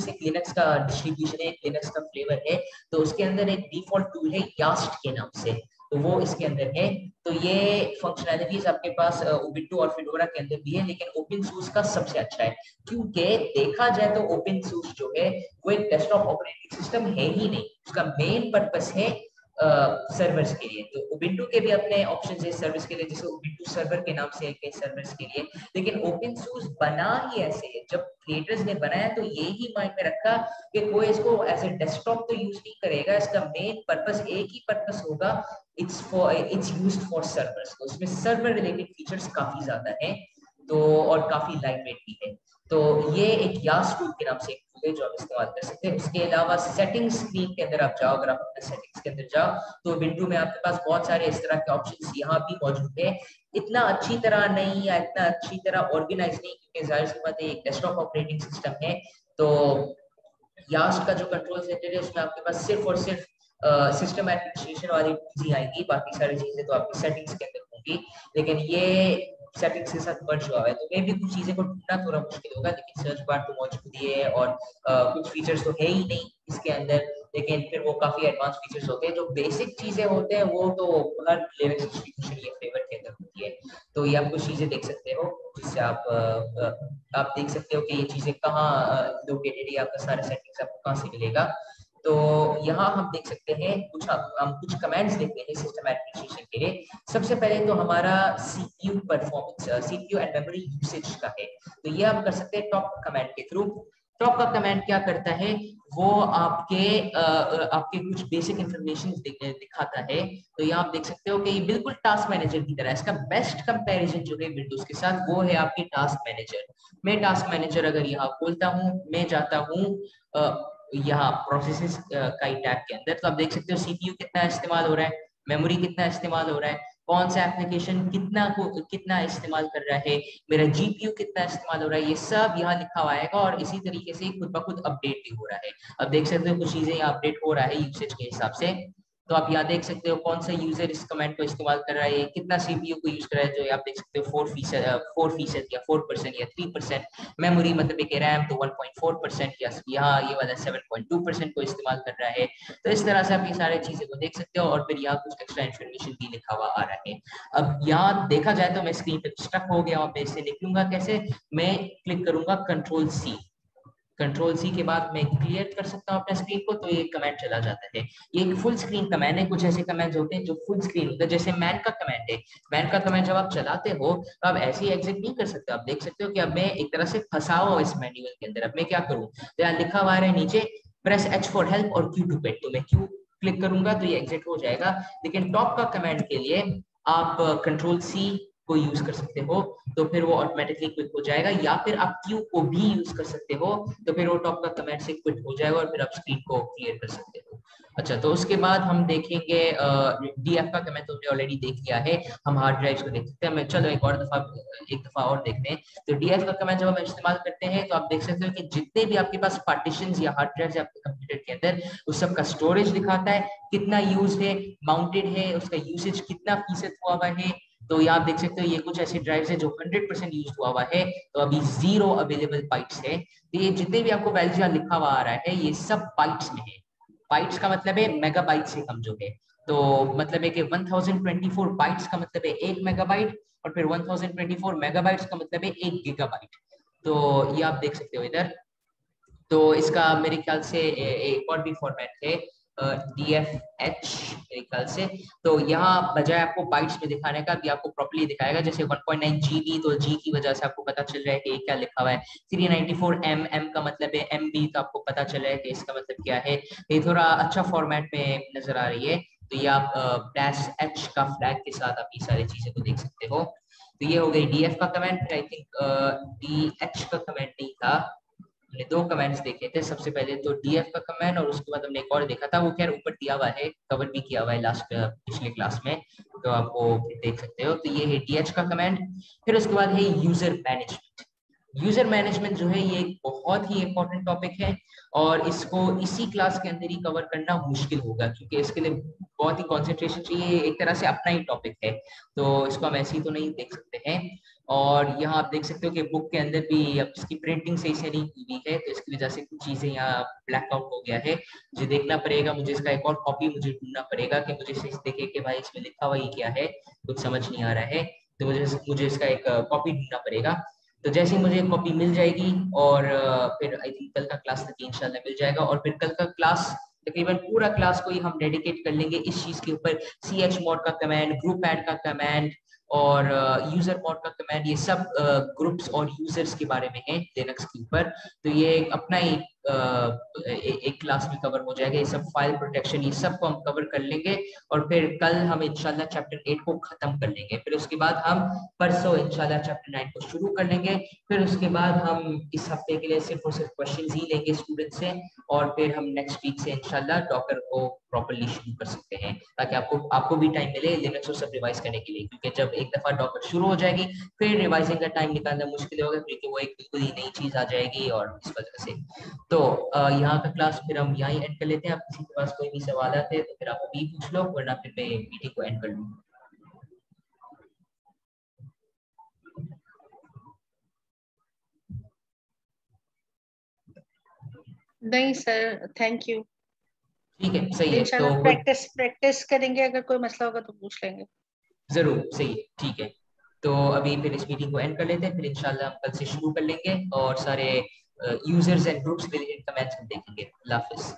एक लिनक्स का डिस्ट्रीब्यूशन है, लिनक्स का फ्लेवर है। तो उसके अंदर एक डिफॉल्ट टूल है यास्ट के नाम से, तो वो इसके अंदर है। तो ये फंक्शनैलिटीज आपके पास उबुंटू और फिडोरा के अंदर भी है, लेकिन ओपन सोर्स का सबसे अच्छा है, क्योंकि देखा जाए तो ओपन सोर्स जो है वो एक डेस्कटॉप ऑपरेटिंग सिस्टम है ही नहीं, उसका मेन पर्पस है सर्वर्स के लिए। तो उबुंटू के भी अपने ऑप्शंस है सर्विस के लिए, जैसे उबुंटू सर्वर के नाम से है सर्वर्स के लिए, लेकिन ओपन सोर्स बना ही ऐसे है, जब क्रिएटर्स ने बनाया तो ये ही माइंड में रखा कि कोई इसको एज ए डेस्कटॉप तो यूज नहीं करेगा, इसका मेन पर्पस एक ही पर्पस होगा, इट्स यूज्ड फॉर सर्वर्स। तो उसमें सर्वर रिलेटेड फीचर्स काफी ज्यादा है, तो और काफी लाइटवेट भी है। तो ये एक यास टूल के नाम से एक टूल है जो आप इस्तेमाल कर सकते हैं। उसके अलावा सेटिंग्स स्क्रीन के अंदर आप जाओ, अगर आप अपने सेटिंग्स के अंदर जाओ तो विंडो में आपके पास बहुत सारे इस तरह के ऑप्शंस यहाँ भी मौजूद है। इतना अच्छी तरह नहीं या इतना अच्छी तरह ऑर्गेनाइज नहीं, क्योंकि जाहिर सी बात है एक डेस्कटॉप ऑपरेटिंग सिस्टम है। तो यास्ट का जो कंट्रोल सेंटर है उसमें आपके पास सिर्फ और सिर्फ सिस्टम एडमिनिस्ट्रेशन वाली चीजें आएंगी, बाकी सारी चीजें तो आपकी सेटिंग्स के अंदर होंगी, लेकिन ये सेटिंग्स के साथ मर्ज हुआ है। तो मे भी कुछ चीजें को ढूंढना थोड़ा मुश्किल होगा, लेकिन सर्च बार तो मौजूद ही है और कुछ फीचर्स तो है ही नहीं इसके अंदर, लेकिन फिर वो काफी एडवांस फीचर्स होते हैं। जो बेसिक चीजें होते हैं वो तो हर लिनक्स डिस्ट्रीब्यूशन ये फेवर के अंदर होती है। तो ये आप कुछ चीजें देख सकते हो जिससे आप देख सकते हो कि ये चीजें कहाँ लोकेटेड है, आपका सारा सेटिंग्स आपको कहाँ से मिलेगा। तो यहाँ हम देख सकते हैं हम कुछ कमांड्स देखते हैं सिस्टम एडमिनिस्ट्रेशन के लिए। सबसे पहले तो हमारा CPU performance, CPU and memory usage का है। तो ये आप कर सकते हैं टॉप कमांड के थ्रू। टॉप का कमांड क्या करता है, वो आपके कुछ बेसिक इंफॉर्मेशन दिखाता है। तो यहाँ आप देख सकते हो कि ये बिल्कुल टास्क मैनेजर की तरह है। इसका बेस्ट कंपैरिजन जो है विंडोज के साथ वो है आपकी टास्क मैनेजर। मैं टास्क मैनेजर अगर यहाँ खोलता हूँ, मैं जाता हूँ यहाँ प्रोसेसेस का टैब के अंदर, तो आप देख सकते हो सीपीयू कितना इस्तेमाल हो रहा है, मेमोरी कितना इस्तेमाल हो रहा है, कौन सा एप्लीकेशन कितना इस्तेमाल कर रहा है, मेरा जीपीयू कितना इस्तेमाल हो रहा है, ये सब यहाँ लिखा हुआ आएगा। और इसी तरीके से खुद ब खुद अपडेट भी हो रहा है। अब देख सकते हो कुछ चीजें यहाँ अपडेट हो रहा है यूसेज के हिसाब से। तो आप यहाँ देख सकते हो कौन सा यूजर इस कमेंट को इस्तेमाल कर रहा है, कितना सीपीयू को यूज कर रहा है। जो आप देख सकते हो 4% या 4% या 3%। मेमोरी मतलब कि रैम तो 1.4% या यहाँ ये वाला 7.2% को इस्तेमाल कर रहा है। तो इस तरह से आप ये सारी चीजें को देख सकते हो। और फिर यहाँ कुछ एक्स्ट्रा इन्फॉर्मेशन भी लिखा हुआ आ रहा है। अब यहाँ देखा जाए तो मैं स्क्रीन पे स्टक हो गया, वहां पे इसे निकलूंगा कैसे, मैं क्लिक करूंगा कंट्रोल सी। कंट्रोल सी के बाद मैं क्लियर कर सकता हूँ अपने स्क्रीन को, तो ये कमेंट चला जाता है। ये एक फुल स्क्रीन कमेंट है। कुछ ऐसे कमेंट्स होते हैं जो फुल स्क्रीन होते हैं, जैसे मैन का कमेंट है। मैन का कमेंट जब आप चलाते हो तो आप ऐसे ही एग्जिट नहीं कर सकते। आप देख सकते हो कि अब मैं एक तरह से फंसा हुआ इस मैनुअल के अंदर। अब मैं क्या करूँ, तो यहाँ लिखा हुआ है नीचे प्रेस एच फॉर हेल्प और क्यू टू पेट। तो मैं क्यू क्लिक करूंगा तो ये एग्जिट हो जाएगा। लेकिन टॉप का कमेंट के लिए आप कंट्रोल सी को यूज कर सकते हो, तो फिर वो ऑटोमेटिकली क्विक हो जाएगा। या फिर आप क्यू को भी यूज कर सकते हो, तो फिर वो टॉप का कमेंट से क्विक हो जाएगा और फिर आप स्क्रीन को क्लियर कर सकते हो। अच्छा, तो उसके बाद हम देखेंगे डीएफ का कमेंट तो हमने ऑलरेडी देख लिया है। हम हार्ड ड्राइव को देख सकते हैं। मैं चलो एक दफा और देखते हैं। तो डीएफ का कमेंट जब हम इस्तेमाल करते हैं तो आप देख सकते हो कि जितने भी आपके पास पार्टीशन या हार्ड ड्राइव है आपके कंप्यूटर के अंदर, उस सब का स्टोरेज दिखाता है, कितना यूज है, माउंटेड है, उसका यूसेज कितना फीसद हुआ हुआ है। तो यहाँ आप देख सकते हो ये कुछ ऐसे ड्राइव्स है जो 100% यूज हुआ हुआ है, तो अभी 0 अवेलेबल बाइट्स है। तो ये जितने भी आपको वैल्यू यहाँ लिखा हुआ आ रहा है ये सब बाइट्स में है। बाइट्स का मतलब है मेगाबाइट से कम जो है। तो मतलब है कि 1024 बाइट्स का मतलब है 1 मेगाबाइट, और फिर 1024 मेगाबाइट्स का मतलब है 1 गीगाबाइट। तो ये आप देख सकते हो इधर। तो इसका मेरे ख्याल से एक और भी फॉर्मेट है DFH मेरे ख्याल से। तो यहाँ बजाय आपको बाइट्स में दिखाने का भी आपको प्रॉपर्ली दिखाएगा। जैसे 1.9 GB, तो जी की वजह से आपको पता चल रहा है कि क्या लिखा हुआ है। 394 M का मतलब है MB, तो आपको पता चल रहा है कि इसका मतलब क्या है। ये थोड़ा अच्छा फॉर्मेट में नजर आ रही है। तो ये आप -H का फ्लैग के साथ आप ये सारी चीजें को देख सकते हो। तो ये हो गई DF का कमेंट। आई थिंक DH का कमेंट नहीं था। हमने दो कमेंट्स देखे थे, सबसे पहले तो डीएफ का कमेंट और उसके बाद हमने एक और देखा था, वो खैर ऊपर दिया हुआ है, कवर भी किया हुआ है लास्ट पिछले क्लास में, तो आप वो देख सकते हो। तो ये है डीएच का कमेंट। फिर उसके बाद है यूजर मैनेजमेंट। यूजर मैनेजमेंट जो है ये एक बहुत ही इंपॉर्टेंट टॉपिक है, और इसको इसी क्लास के अंदर ही कवर करना मुश्किल होगा, क्योंकि इसके लिए बहुत ही कंसंट्रेशन चाहिए। एक तरह से अपना ही टॉपिक है, तो इसको हम ऐसे ही तो नहीं देख सकते हैं। और यहाँ आप देख सकते हो कि बुक के अंदर भी अब इसकी प्रिंटिंग सही से नहीं की हुई है, तो इसकी वजह से कुछ चीजें यहाँ ब्लैक आउट हो गया है। मुझे देखना पड़ेगा, मुझे इसका एक और कॉपी मुझे ढूंढना पड़ेगा कि मुझे सही से देखे कि भाई इसमें लिखा हुआ ये क्या है, कुछ समझ नहीं आ रहा है। तो मुझे इसका एक कॉपी ढूंढना पड़ेगा। तो जैसे ही मुझे कॉपी मिल जाएगी, और फिर आई थिंक कल का क्लास तक इंशाल्लाह मिल जाएगा, और फिर कल का क्लास तकरीबन पूरा क्लास को ही हम डेडिकेट कर लेंगे इस चीज के ऊपर। CH मोड का कमांड, ग्रुप ऐड का कमांड, और यूजर मोड का कमांड, ये सब ग्रुप्स और यूजर्स के बारे में है लिनक्स के ऊपर। तो ये अपना ही एक क्लास में कवर हो जाएगा। ये सब फाइल प्रोटेक्शन, ये सब को हम कवर कर लेंगे। और फिर कल हम इंशाल्लाह चैप्टर 8 को खत्म कर लेंगे। फिर उसके बाद हम परसों इंशाल्लाह चैप्टर 9 को शुरू कर लेंगे। फिर उसके बाद हम इस हफ्ते के लिए सिर्फ और सिर्फ क्वेश्चंस ही लेंगे स्टूडेंट से, और फिर हम नेक्स्ट वीक से इंशाल्लाह डॉकर को प्रॉपर्ली शुरू कर सकते हैं, ताकि आपको भी टाइम मिले लिनक्स और सब रिवाइज करने के लिए। क्योंकि जब एक दफा डॉकर शुरू हो जाएगी फिर रिवाइजिंग का टाइम निकालना मुश्किल होगा, क्योंकि वो एक बिल्कुल ही नई चीज आ जाएगी, और इस वजह से। तो यहाँ का क्लास फिर हम यहाँ ही एंड कर लेते हैं। आप किसी के पास कोई भी सवाल आते हैं तो फिर आप अभी पूछ लो, वरना फिर मैं मीटिंग को एंड कर लूँ। नहीं सर, थैंक यू। ठीक है, सही है। तो इंशाल्लाह गुड, प्रैक्टिस प्रैक्टिस करेंगे, अगर कोई मसला होगा तो पूछ लेंगे। जरूर, सही है, ठीक है। तो अभी फिर इस मीटिंग को एंड कर लेते हैं, फिर इंशाल्लाह हम कल से शुरू कर लेंगे और सारे users and groups related comments हम देखेंगे। अल्लाह हाफिज।